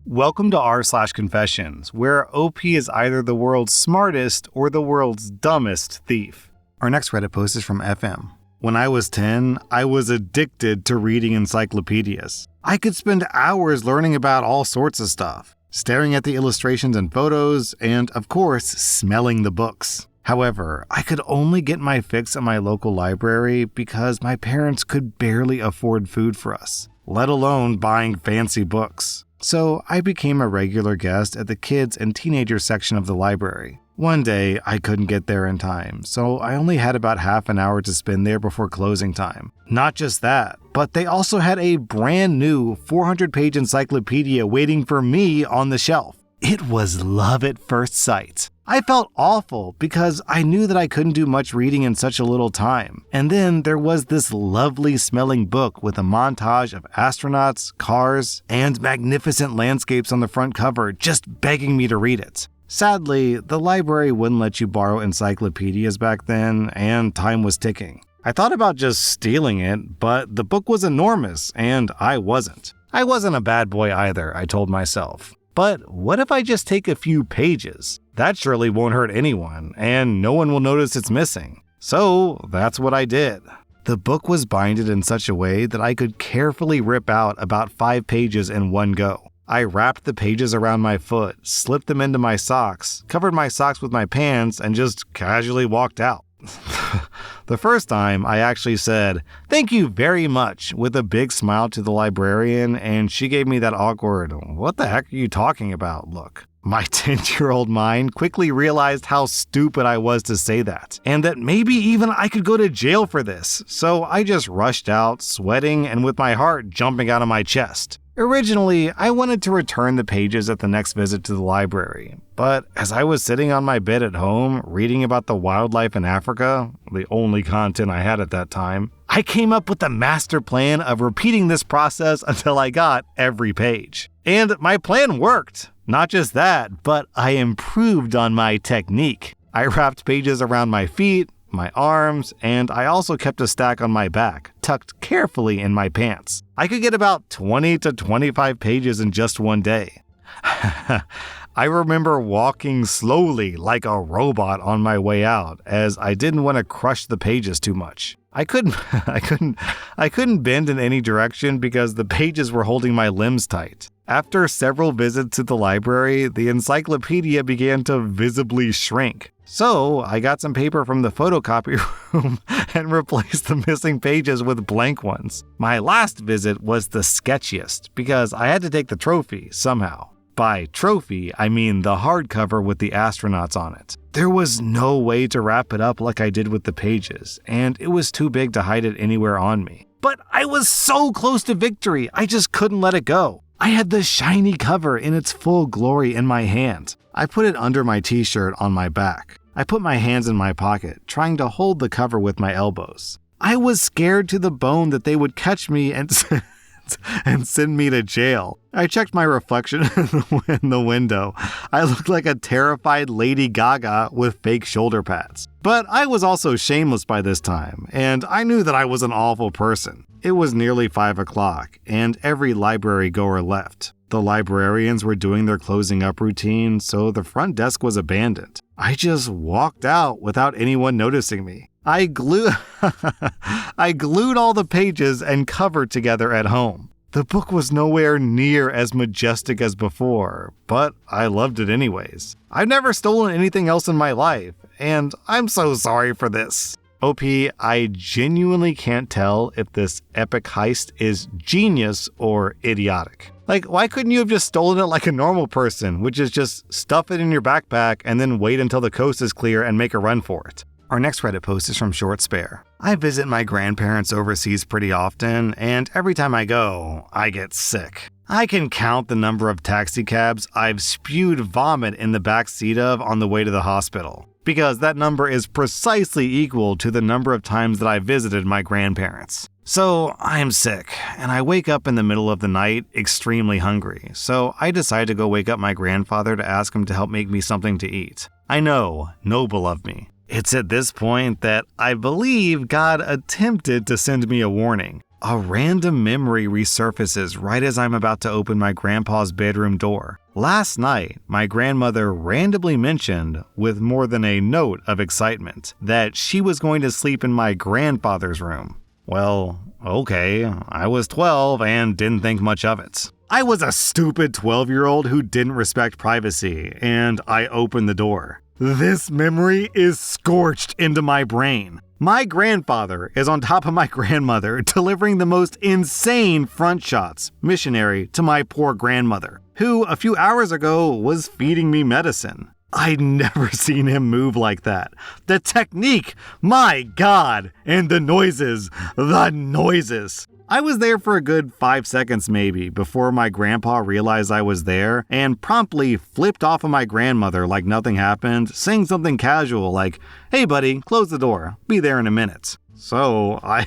Welcome to rSlash Confessions, where OP is either the world's smartest or the world's dumbest thief. Our next Reddit post is from FM. When I was 10, I was addicted to reading encyclopedias. I could spend hours learning about all sorts of stuff, staring at the illustrations and photos, and, of course, smelling the books. However, I could only get my fix at my local library because my parents could barely afford food for us, let alone buying fancy books. So I became a regular guest at the kids and teenagers section of the library. One day, I couldn't get there in time, so I only had about half an hour to spend there before closing time. Not just that, but they also had a brand new 400-page encyclopedia waiting for me on the shelf. It was love at first sight. I felt awful because I knew that I couldn't do much reading in such a little time. And then there was this lovely smelling book with a montage of astronauts, cars, and magnificent landscapes on the front cover just begging me to read it. Sadly, the library wouldn't let you borrow encyclopedias back then, and time was ticking. I thought about just stealing it, but the book was enormous, and I wasn't. I wasn't a bad boy either, I told myself. But what if I just take a few pages? That surely won't hurt anyone, and no one will notice it's missing. So that's what I did. The book was binded in such a way that I could carefully rip out about 5 pages in one go. I wrapped the pages around my foot, slipped them into my socks, covered my socks with my pants, and just casually walked out. The first time, I actually said, "Thank you very much," with a big smile to the librarian, and she gave me that awkward, "What the heck are you talking about?" look. My 10-year-old mind quickly realized how stupid I was to say that, and that maybe even I could go to jail for this, so I just rushed out, sweating and with my heart jumping out of my chest. Originally, I wanted to return the pages at the next visit to the library, but as I was sitting on my bed at home, reading about the wildlife in Africa, the only content I had at that time, I came up with the master plan of repeating this process until I got every page. And my plan worked. Not just that, but I improved on my technique. I wrapped pages around my feet, my arms, and I also kept a stack on my back, tucked carefully in my pants. I could get about 20 to 25 pages in just one day. I remember walking slowly like a robot on my way out, as I didn't want to crush the pages too much. I couldn't bend in any direction because the pages were holding my limbs tight. After several visits to the library, the encyclopedia began to visibly shrink. So I got some paper from the photocopy room and replaced the missing pages with blank ones. My last visit was the sketchiest because I had to take the trophy somehow. By trophy, I mean the hardcover with the astronauts on it. There was no way to wrap it up like I did with the pages, and it was too big to hide it anywhere on me. But I was so close to victory, I just couldn't let it go. I had the shiny cover in its full glory in my hand. I put it under my t-shirt on my back. I put my hands in my pocket, trying to hold the cover with my elbows. I was scared to the bone that they would catch me and send me to jail. I checked my reflection in the window. I looked like a terrified Lady Gaga with fake shoulder pads. But I was also shameless by this time, and I knew that I was an awful person. It was nearly 5 o'clock, and every library goer left. The librarians were doing their closing up routine, so the front desk was abandoned. I just walked out without anyone noticing me. I glued all the pages and cover together at home. The book was nowhere near as majestic as before, but I loved it anyways. I've never stolen anything else in my life, and I'm so sorry for this. OP, I genuinely can't tell if this epic heist is genius or idiotic. Like, why couldn't you have just stolen it like a normal person, which is just stuff it in your backpack and then wait until the coast is clear and make a run for it? Our next Reddit post is from Short Spare. I visit my grandparents overseas pretty often, and every time I go, I get sick. I can count the number of taxi cabs I've spewed vomit in the back seat of on the way to the hospital, because that number is precisely equal to the number of times that I visited my grandparents. So I'm sick, and I wake up in the middle of the night extremely hungry, so I decide to go wake up my grandfather to ask him to help make me something to eat. I know, noble of me. It's at this point that I believe God attempted to send me a warning. A random memory resurfaces right as I'm about to open my grandpa's bedroom door. Last night, my grandmother randomly mentioned, with more than a note of excitement, that she was going to sleep in my grandfather's room. Well, okay, I was 12 and didn't think much of it. I was a stupid 12-year-old who didn't respect privacy, and I opened the door. This memory is scorched into my brain. My grandfather is on top of my grandmother, delivering the most insane front shots, missionary, to my poor grandmother, who a few hours ago was feeding me medicine. I'd never seen him move like that. The technique, my God, and the noises. I was there for a good 5 seconds maybe before my grandpa realized I was there and promptly flipped off of my grandmother like nothing happened, saying something casual like, "Hey buddy, close the door, be there in a minute." So I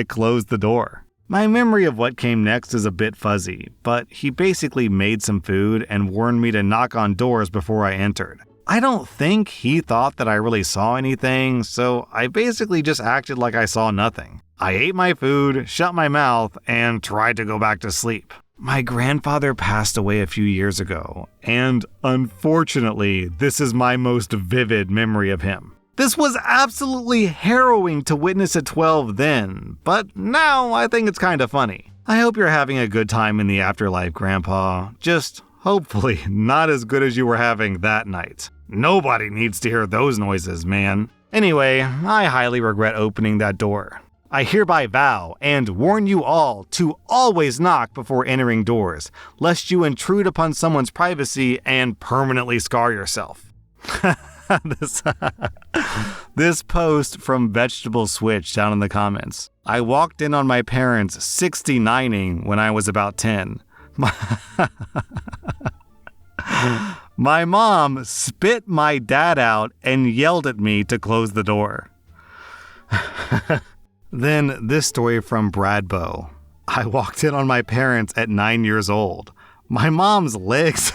closed the door. My memory of what came next is a bit fuzzy, but he basically made some food and warned me to knock on doors before I entered. I don't think he thought that I really saw anything, so I basically just acted like I saw nothing. I ate my food, shut my mouth, and tried to go back to sleep. My grandfather passed away a few years ago, and unfortunately, this is my most vivid memory of him. This was absolutely harrowing to witness at 12 then, but now I think it's kind of funny. I hope you're having a good time in the afterlife, Grandpa. Just hopefully not as good as you were having that night. Nobody needs to hear those noises, man. Anyway, I highly regret opening that door. I hereby vow and warn you all to always knock before entering doors, lest you intrude upon someone's privacy and permanently scar yourself. This post from Vegetable Switch down in the comments. I walked in on my parents 69ing when I was about 10. My mom spit my dad out and yelled at me to close the door. Then this story from Bradbo. I walked in on my parents at 9 years old. My mom's legs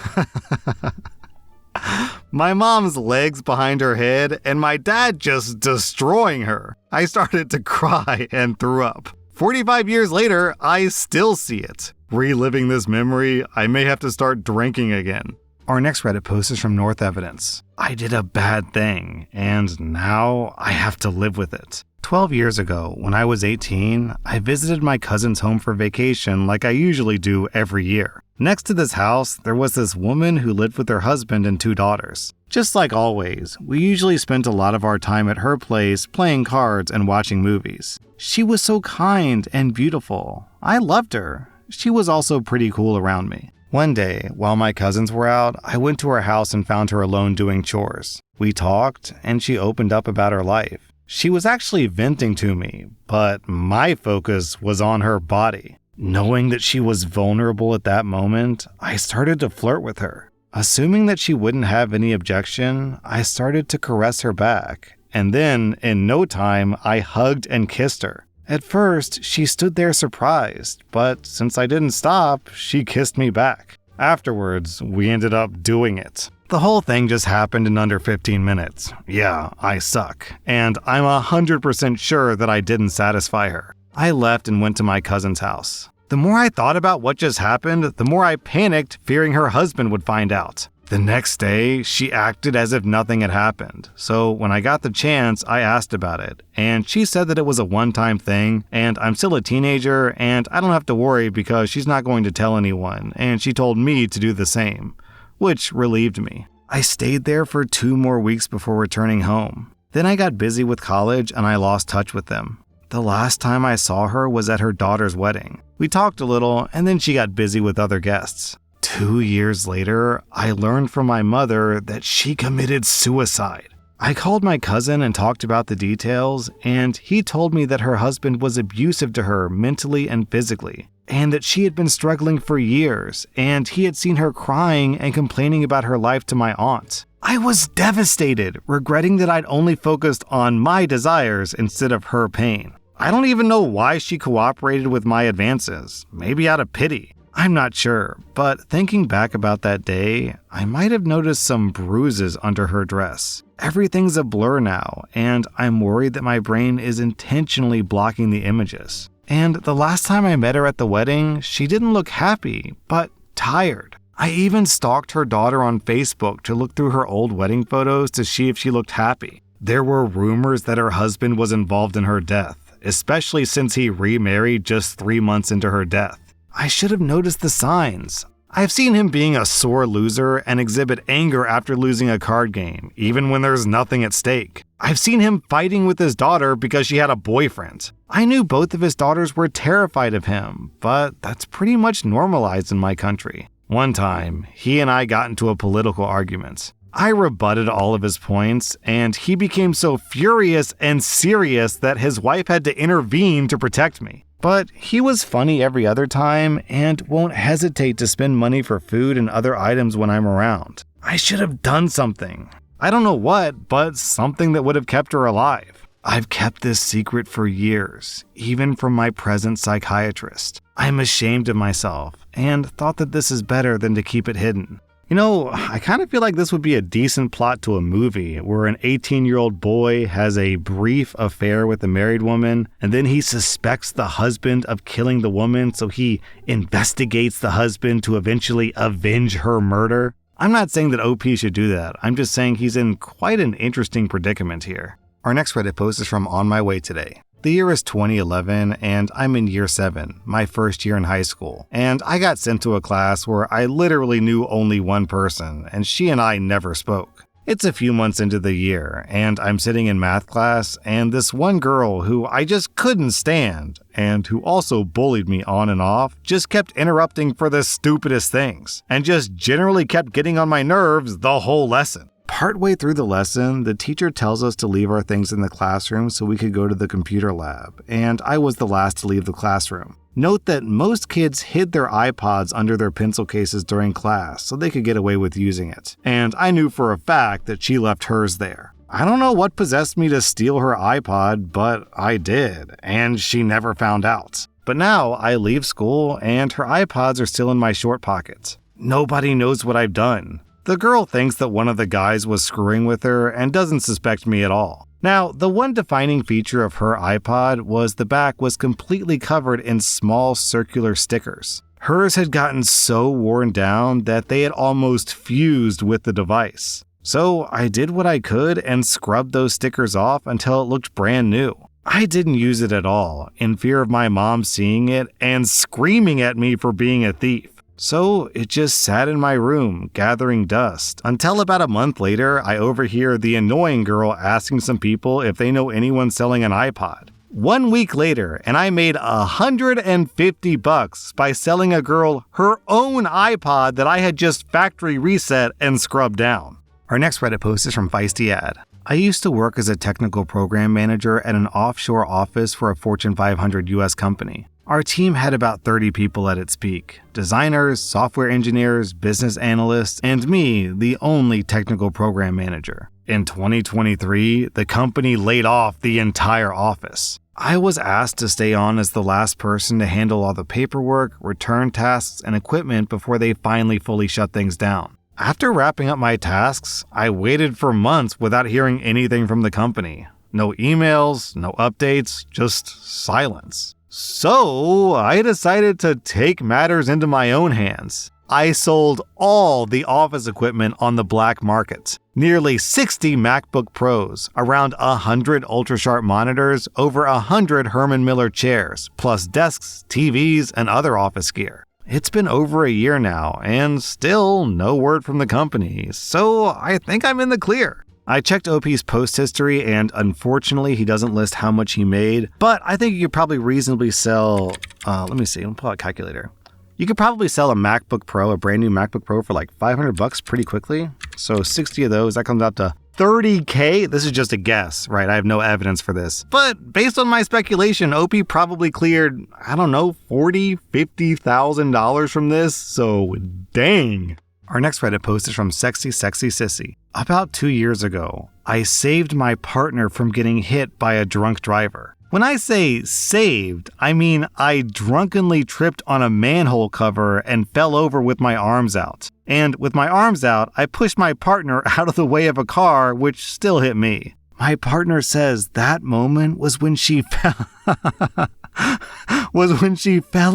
behind her head and my dad just destroying her. I started to cry and threw up. 45 years later, I still see it. Reliving this memory, I may have to start drinking again. Our next Reddit post is from North Evidence. I did a bad thing, and now I have to live with it. 12 years ago, when I was 18, I visited my cousin's home for vacation like I usually do every year. Next to this house, there was this woman who lived with her husband and 2 daughters. Just like always, we usually spent a lot of our time at her place playing cards and watching movies. She was so kind and beautiful. I loved her. She was also pretty cool around me. One day, while my cousins were out, I went to her house and found her alone doing chores. We talked, and she opened up about her life. She was actually venting to me, but my focus was on her body. Knowing that she was vulnerable at that moment, I started to flirt with her. Assuming that she wouldn't have any objection, I started to caress her back, and then, in no time, I hugged and kissed her. At first, she stood there surprised, but since I didn't stop, she kissed me back. Afterwards, we ended up doing it. The whole thing just happened in under 15 minutes. Yeah, I suck, and I'm 100% sure that I didn't satisfy her. I left and went to my cousin's house. The more I thought about what just happened, the more I panicked, fearing her husband would find out. The next day, she acted as if nothing had happened. So when I got the chance, I asked about it. And she said that it was a one-time thing, and I'm still a teenager, and I don't have to worry because she's not going to tell anyone, and she told me to do the same, which relieved me. I stayed there for 2 more weeks before returning home. Then I got busy with college and I lost touch with them. The last time I saw her was at her daughter's wedding. We talked a little, and then she got busy with other guests. 2 years later, I learned from my mother that she committed suicide. I called my cousin and talked about the details, and he told me that her husband was abusive to her mentally and physically, and that she had been struggling for years, and he had seen her crying and complaining about her life to my aunt. I was devastated, regretting that I'd only focused on my desires instead of her pain. I don't even know why she cooperated with my advances, maybe out of pity. I'm not sure, but thinking back about that day, I might have noticed some bruises under her dress. Everything's a blur now, and I'm worried that my brain is intentionally blocking the images. And the last time I met her at the wedding, she didn't look happy, but tired. I even stalked her daughter on Facebook to look through her old wedding photos to see if she looked happy. There were rumors that her husband was involved in her death, especially since he remarried just 3 months into her death. I should have noticed the signs. I've seen him being a sore loser and exhibit anger after losing a card game, even when there's nothing at stake. I've seen him fighting with his daughter because she had a boyfriend. I knew both of his daughters were terrified of him, but that's pretty much normalized in my country. One time, he and I got into a political argument. I rebutted all of his points, and he became so furious and serious that his wife had to intervene to protect me. But he was funny every other time and won't hesitate to spend money for food and other items when I'm around. I should have done something. I don't know what, but something that would have kept her alive. I've kept this secret for years, even from my present psychiatrist. I'm ashamed of myself and thought that this is better than to keep it hidden. You know, I kind of feel like this would be a decent plot to a movie where an 18-year-old boy has a brief affair with a married woman, and then he suspects the husband of killing the woman, so he investigates the husband to eventually avenge her murder. I'm not saying that OP should do that. I'm just saying he's in quite an interesting predicament here. Our next Reddit post is from On My Way Today. The year is 2011, and I'm in year 7, my first year in high school, and I got sent to a class where I literally knew only one person, and she and I never spoke. It's a few months into the year, and I'm sitting in math class, and this one girl who I just couldn't stand, and who also bullied me on and off, just kept interrupting for the stupidest things, and just generally kept getting on my nerves the whole lesson. Partway through the lesson, the teacher tells us to leave our things in the classroom so we could go to the computer lab, and I was the last to leave the classroom. Note that most kids hid their iPods under their pencil cases during class so they could get away with using it, and I knew for a fact that she left hers there. I don't know what possessed me to steal her iPod, but I did, and she never found out. But now I leave school and her iPods are still in my short pocket. Nobody knows what I've done. The girl thinks that one of the guys was screwing with her and doesn't suspect me at all. Now, the one defining feature of her iPod was the back was completely covered in small circular stickers. Hers had gotten so worn down that they had almost fused with the device. So I did what I could and scrubbed those stickers off until it looked brand new. I didn't use it at all, in fear of my mom seeing it and screaming at me for being a thief. So it just sat in my room, gathering dust, until about a month later, I overhear the annoying girl asking some people if they know anyone selling an iPod. 1 week later, and I made $150 by selling a girl her own iPod that I had just factory reset and scrubbed down. Our next Reddit post is from Feisty Ad. I used to work as a technical program manager at an offshore office for a Fortune 500 US company. Our team had about 30 people at its peak: designers, software engineers, business analysts, and me, the only technical program manager. In 2023, the company laid off the entire office. I was asked to stay on as the last person to handle all the paperwork, return tasks, and equipment before they finally fully shut things down. After wrapping up my tasks, I waited for months without hearing anything from the company. No emails, no updates, just silence. So I decided to take matters into my own hands. I sold all the office equipment on the black market. Nearly 60 MacBook Pros, around 100 ultra-sharp monitors, over 100 Herman Miller chairs, plus desks, TVs, and other office gear. It's been over a year now, and still no word from the company, so I think I'm in the clear. I checked OP's post history, and unfortunately he doesn't list how much he made, but I think you could probably reasonably sell, let me pull out a calculator. You could probably sell a MacBook Pro, a brand new MacBook Pro for like $500 pretty quickly. So 60 of those, that comes up to $30K. This is just a guess, right? I have no evidence for this. But based on my speculation, OP probably cleared, I don't know, $40,000, $50,000 from this. So dang. Our next Reddit post is from Sexy Sissy. About 2 years ago, I saved my partner from getting hit by a drunk driver. When I say saved, I mean I drunkenly tripped on a manhole cover and fell over with my arms out. And with my arms out, I pushed my partner out of the way of a car, which still hit me. My partner says that moment was when she fell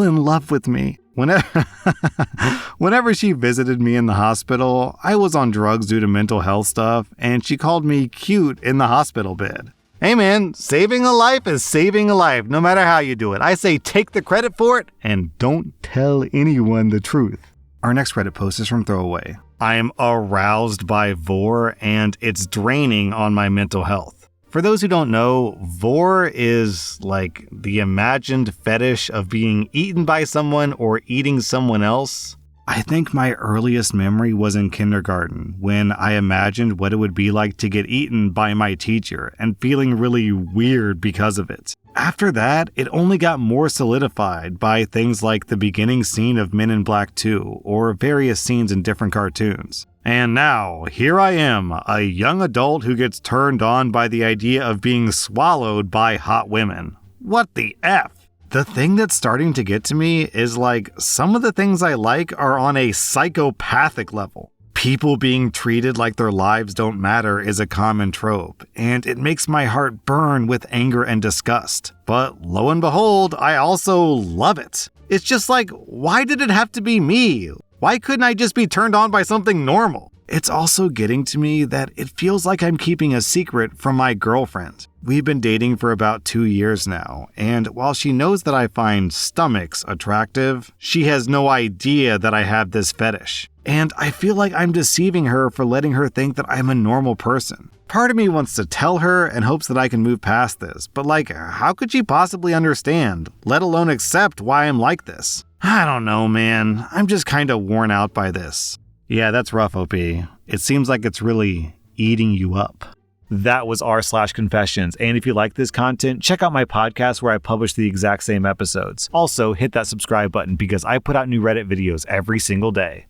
in love with me. Whenever she visited me in the hospital, I was on drugs due to mental health stuff, and she called me cute in the hospital bed. Hey man, saving a life is saving a life, no matter how you do it. I say take the credit for it, and don't tell anyone the truth. Our next Reddit post is from Throwaway. I am aroused by Vore, and it's draining on my mental health. For those who don't know, Vore is like the imagined fetish of being eaten by someone or eating someone else. I think my earliest memory was in kindergarten, when I imagined what it would be like to get eaten by my teacher and feeling really weird because of it. After that, it only got more solidified by things like the beginning scene of Men in Black 2 or various scenes in different cartoons. And now, here I am, a young adult who gets turned on by the idea of being swallowed by hot women. What the F? The thing that's starting to get to me is like some of the things I like are on a psychopathic level. People being treated like their lives don't matter is a common trope, and it makes my heart burn with anger and disgust. But lo and behold, I also love it. It's just like, why did it have to be me? Why couldn't I just be turned on by something normal? It's also getting to me that it feels like I'm keeping a secret from my girlfriend. We've been dating for about 2 years now, and while she knows that I find stomachs attractive, she has no idea that I have this fetish. And I feel like I'm deceiving her for letting her think that I'm a normal person. Part of me wants to tell her and hopes that I can move past this, but like, how could she possibly understand, let alone accept why I'm like this? I don't know, man. I'm just kinda worn out by this. Yeah, that's rough, OP. It seems like it's really eating you up. That was rSlash and if you like this content, check out my podcast where I publish the exact same episodes. Also, hit that subscribe button because I put out new Reddit videos every single day.